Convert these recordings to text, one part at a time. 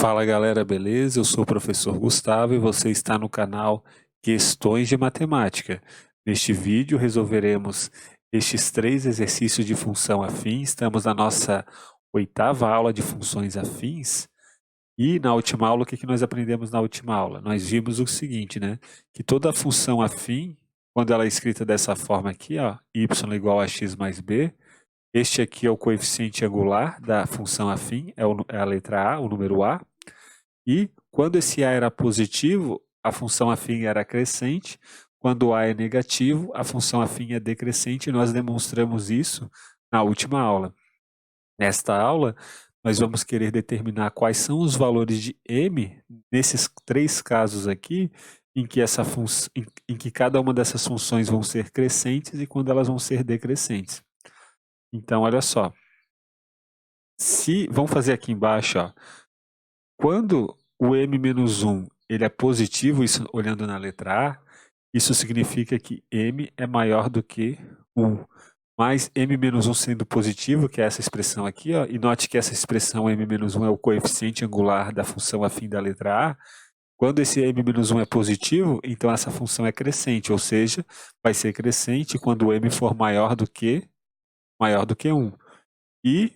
Fala galera, beleza? Eu sou o professor Gustavo e você está no canal Questões de Matemática. Neste vídeo resolveremos estes 3 exercícios de função afim. Estamos na nossa 8ª aula de funções afins. E na última aula, o que nós aprendemos na última aula? Nós vimos o seguinte, né? Que toda função afim, quando ela é escrita dessa forma aqui, ó, y igual a x mais b, este aqui é o coeficiente angular da função afim, é a letra A, o número A. E quando esse A era positivo, a função afim era crescente. Quando A é negativo, a função afim é decrescente. E nós demonstramos isso na última aula. Nesta aula, nós vamos querer determinar quais são os valores de m nesses 3 casos aqui, em que cada uma dessas funções vão ser crescentes e quando elas vão ser decrescentes. Então, olha só. Vamos fazer aqui embaixo, ó. Quando o m-1 ele é positivo, isso olhando na letra A, isso significa que m é maior do que 1. Mas m-1 sendo positivo, que é essa expressão aqui, ó, e note que essa expressão m-1 é o coeficiente angular da função afim da letra A. Quando esse m-1 é positivo, então essa função é crescente, ou seja, vai ser crescente quando o m for maior do que 1. E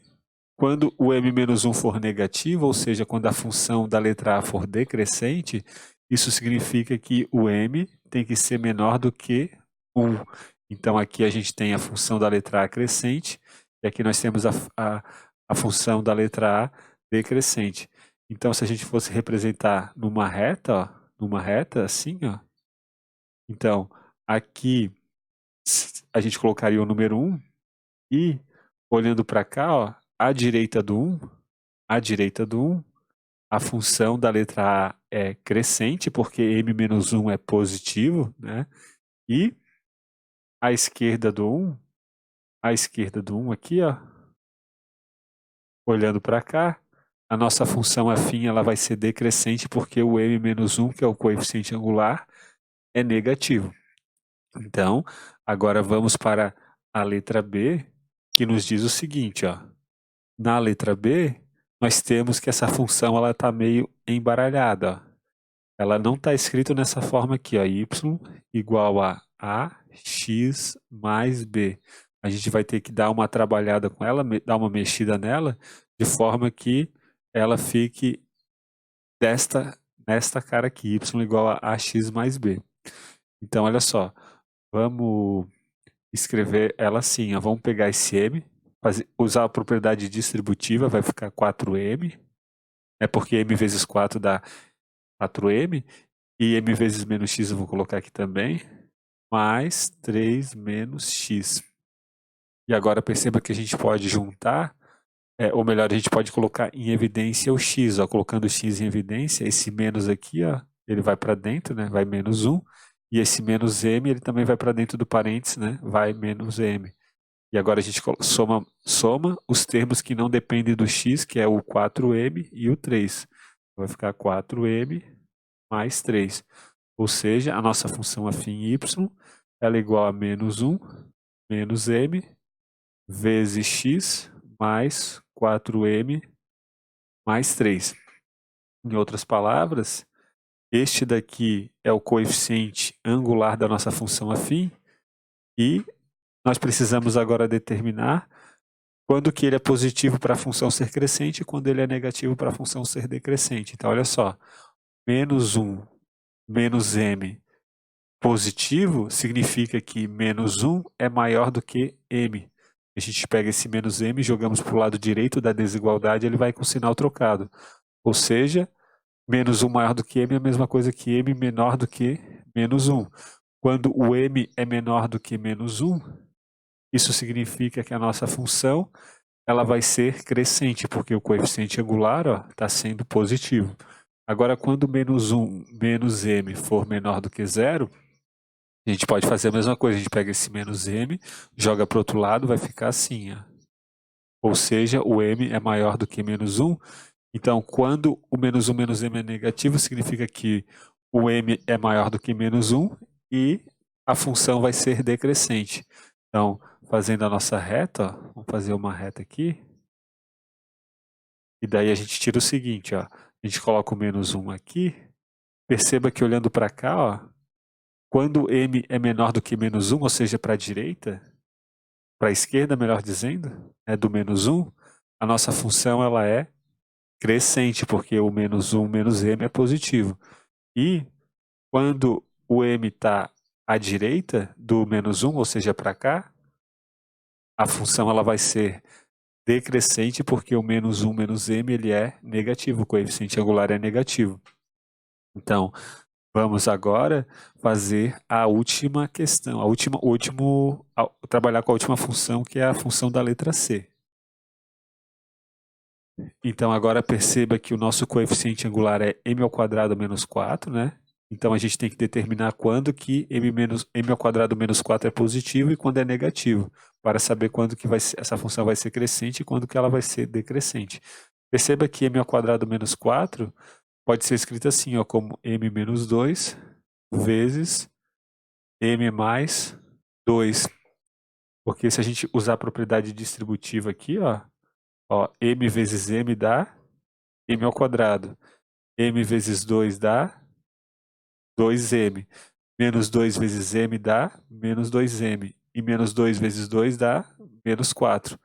quando o m-1 for negativo, ou seja, quando a função da letra A for decrescente, isso significa que o m tem que ser menor do que 1. Então, aqui a gente tem a função da letra A crescente, e aqui nós temos a função da letra A decrescente. Então, se a gente fosse representar numa reta, assim, ó, então, aqui a gente colocaria o número 1, e olhando para cá, ó, à direita do 1, a função da letra A é crescente, porque m-1 é positivo, né? E à esquerda do 1 aqui, ó, olhando para cá, a nossa função afim ela vai ser decrescente, porque o m-1, que é o coeficiente angular, é negativo. Então, agora vamos para a letra B, que nos diz o seguinte, ó. Na letra B, nós temos que essa função ela está meio embaralhada. Ó. Ela não está escrita nessa forma aqui, ó, y igual a ax mais b. A gente vai ter que dar uma trabalhada com ela, dar uma mexida nela, de forma que ela fique nesta cara aqui, y igual a ax mais b. Então, olha só, vamos escrever ela assim, ó, vamos pegar esse m, usar a propriedade distributiva, vai ficar 4m, porque m vezes 4 dá 4m, e m vezes menos x eu vou colocar aqui também, mais 3 menos x. E agora perceba que a gente pode juntar, ou melhor, a gente pode colocar em evidência o x, ó, colocando o x em evidência, esse menos aqui, ó, ele vai para dentro, né, vai menos 1, e esse menos m, ele também vai para dentro do parênteses, né, vai menos m. E agora a gente soma os termos que não dependem do x, que é o 4m e o 3. Vai ficar 4m mais 3. Ou seja, a nossa função afim y ela é igual a menos 1 menos m vezes x mais 4m mais 3. Em outras palavras, este daqui é o coeficiente angular da nossa função afim e nós precisamos agora determinar quando que ele é positivo para a função ser crescente e quando ele é negativo para a função ser decrescente. Então, olha só, menos 1 menos m positivo significa que menos 1 é maior do que m. A gente pega esse menos m e jogamos para o lado direito da desigualdade, ele vai com sinal trocado. Ou seja, menos 1 maior do que m é a mesma coisa que m menor do que menos 1. Quando o m é menor do que menos 1, isso significa que a nossa função ela vai ser crescente, porque o coeficiente angular está sendo positivo. Agora, quando menos 1 menos m for menor do que 0, a gente pode fazer a mesma coisa. A gente pega esse menos m, joga para o outro lado, vai ficar assim. Ó. Ou seja, o m é maior do que menos 1. Então, quando o menos 1 menos m é negativo, significa que o m é maior do que menos 1 e a função vai ser decrescente. Então, fazendo a nossa reta, ó, vamos fazer uma reta aqui. E daí a gente tira o seguinte, ó, a gente coloca o menos 1 aqui. Perceba que olhando para cá, ó, quando m é menor do que menos 1, ou seja, para a direita, para a esquerda, melhor dizendo, do menos 1, a nossa função ela é crescente, porque o menos 1 menos m é positivo. E quando o m está à direita do menos 1, ou seja, para cá, a função ela vai ser decrescente, porque o menos 1 menos m ele é negativo, o coeficiente angular é negativo. Então, vamos agora fazer a última questão, trabalhar com a última função, que é a função da letra C. Então, agora perceba que o nosso coeficiente angular é m² menos 4, né? Então, a gente tem que determinar quando que m² menos 4 é positivo e quando é negativo, para saber quando que essa função vai ser crescente e quando que ela vai ser decrescente. Perceba que m² menos 4 pode ser escrito assim, ó, como m menos 2 vezes m mais 2. Porque se a gente usar a propriedade distributiva aqui, ó, m vezes m dá m². M vezes 2 dá 2m. Menos 2 vezes m dá menos 2m. E menos 2 vezes 2 dá menos 4,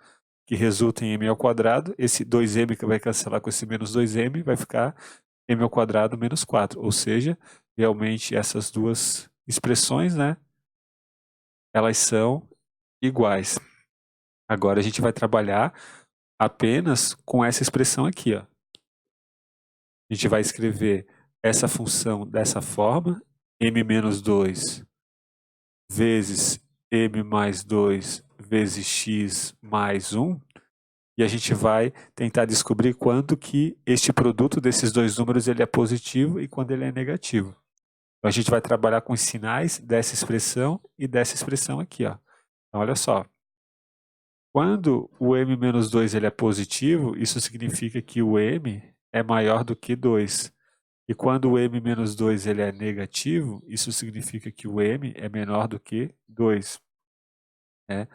que resulta em m². Esse 2m que vai cancelar com esse menos 2m, vai ficar m² menos 4. Ou seja, realmente essas duas expressões, né, elas são iguais. Agora a gente vai trabalhar apenas com essa expressão aqui, ó. A gente vai escrever essa função dessa forma, m menos 2 vezes m mais 2 vezes x mais 1, e a gente vai tentar descobrir quando que este produto desses dois números ele é positivo e quando ele é negativo. Então, a gente vai trabalhar com os sinais dessa expressão e dessa expressão aqui, ó. Então, olha só. Quando o m menos 2 ele é positivo, isso significa que o m é maior do que 2. E quando o m menos 2 ele é negativo, isso significa que o m é menor do que 2. Né?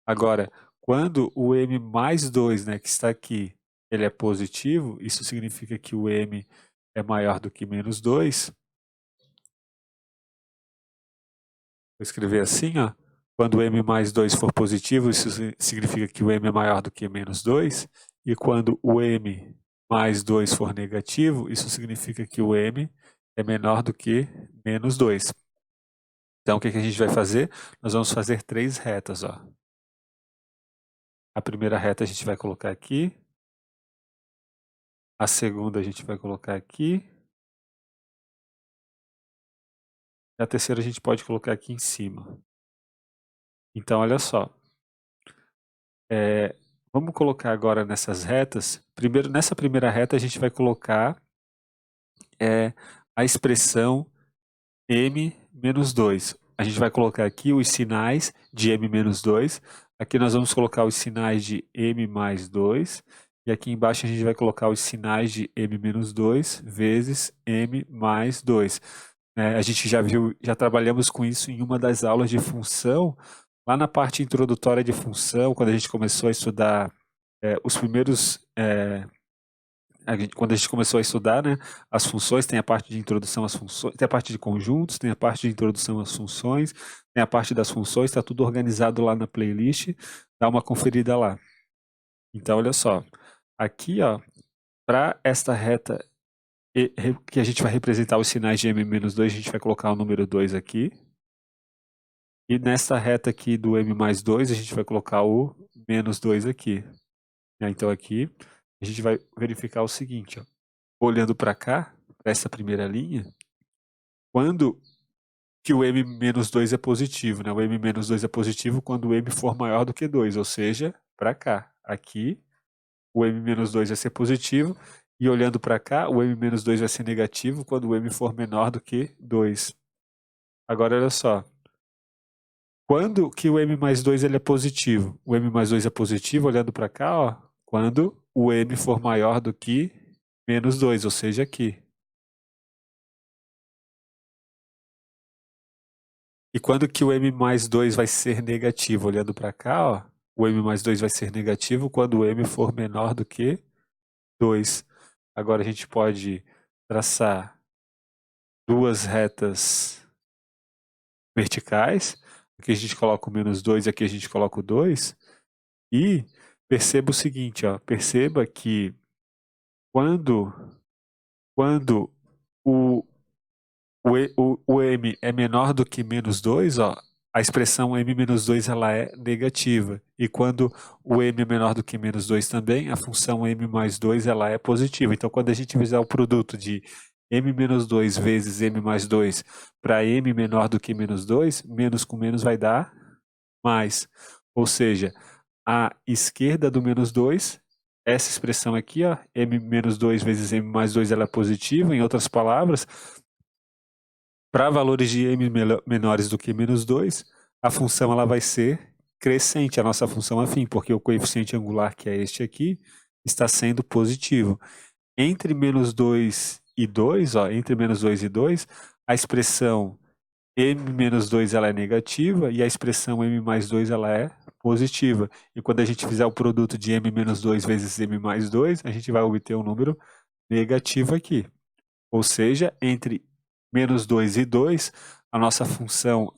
Agora, quando o m mais 2, né, que está aqui, ele é positivo, isso significa que o m é maior do que menos 2. Vou escrever assim, ó. Quando o m mais 2 for positivo, isso significa que o m é maior do que menos 2. E quando o m mais 2 for negativo, isso significa que o m é menor do que menos 2. Então, o que a gente vai fazer? Nós vamos fazer 3 retas, ó. A primeira reta a gente vai colocar aqui. A segunda a gente vai colocar aqui. E a terceira a gente pode colocar aqui em cima. Então, olha só. Vamos colocar agora nessas retas. Primeiro, nessa primeira reta, a gente vai colocar a expressão m menos 2. A gente vai colocar aqui os sinais de m menos 2. Aqui nós vamos colocar os sinais de m mais 2. E aqui embaixo a gente vai colocar os sinais de m menos 2 vezes m mais 2. A gente já trabalhamos com isso em uma das aulas de função. Lá na parte introdutória de função, quando a gente começou a estudar os primeiros... quando a gente começou a estudar, né, as funções, tem a parte de introdução às funções, tem a parte de conjuntos, tem a parte de introdução às funções, tem a parte das funções, está tudo organizado lá na playlist, dá uma conferida lá. Então, olha só, aqui, ó, para esta reta que a gente vai representar os sinais de m-2, a gente vai colocar o número 2 aqui. E nesta reta aqui do m mais 2, a gente vai colocar o menos 2 aqui. Então aqui a gente vai verificar o seguinte, ó. Olhando para cá, para essa primeira linha, quando que o m menos 2 é positivo, né? O m menos 2 é positivo quando o m for maior do que 2, ou seja, para cá. Aqui, o m menos 2 vai ser positivo, e olhando para cá, o m menos 2 vai ser negativo quando o m for menor do que 2. Agora, olha só. Quando que o m mais 2 ele é positivo? O m mais 2 é positivo, olhando para cá, ó, quando o m for maior do que menos 2, ou seja, aqui. E quando que o m mais 2 vai ser negativo? Olhando para cá, ó, o m mais 2 vai ser negativo quando o m for menor do que 2. agora a gente pode traçar duas retas verticais. Aqui a gente coloca o -2, aqui a gente coloca o 2. E perceba o seguinte, ó, perceba que quando o m é menor do que -2, ó, a expressão m-2 ela é negativa. E quando o m é menor do que -2 também, a função m mais 2 ela é positiva. Então, quando a gente fizer o produto de m-2 vezes m mais 2 para m menor do que -2, menos com menos vai dar mais. Ou seja, a esquerda do -2, essa expressão aqui, ó, m-2 vezes m mais 2 ela é positiva. Em outras palavras, para valores de m menores do que -2, a função ela vai ser crescente, a nossa função afim, porque o coeficiente angular, que é este aqui, está sendo positivo. Entre -2 e 2, ó, entre -2 e 2, a expressão m-2 ela é negativa e a expressão m mais 2 ela é positiva. E quando a gente fizer o produto de m-2 vezes m mais 2, a gente vai obter um número negativo aqui. Ou seja, entre -2 e 2, a nossa função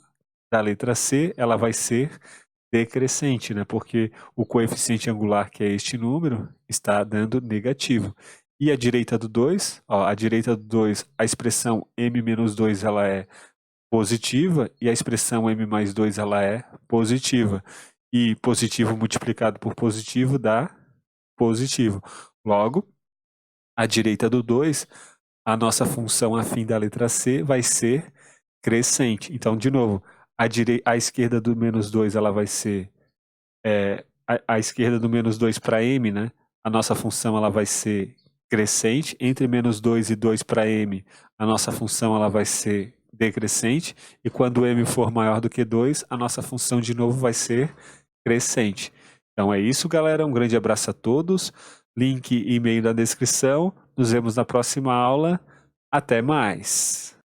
da letra C ela vai ser decrescente, né? Porque o coeficiente angular, que é este número, está dando negativo. E a direita do 2, ó, a direita do 2, a expressão m-2 ela é positiva e a expressão m mais 2 ela é positiva. E positivo multiplicado por positivo dá positivo. Logo, à direita do 2, a nossa função afim da letra C vai ser crescente. Então, de novo, a esquerda do -2 ela vai ser a esquerda do -2 para m, né? A nossa função ela vai ser crescente. Entre -2 e 2 para m, a nossa função ela vai ser decrescente. E quando m for maior do que 2, a nossa função de novo vai ser crescente. Então é isso, galera. Um grande abraço a todos. Link e e-mail na descrição. Nos vemos na próxima aula. Até mais!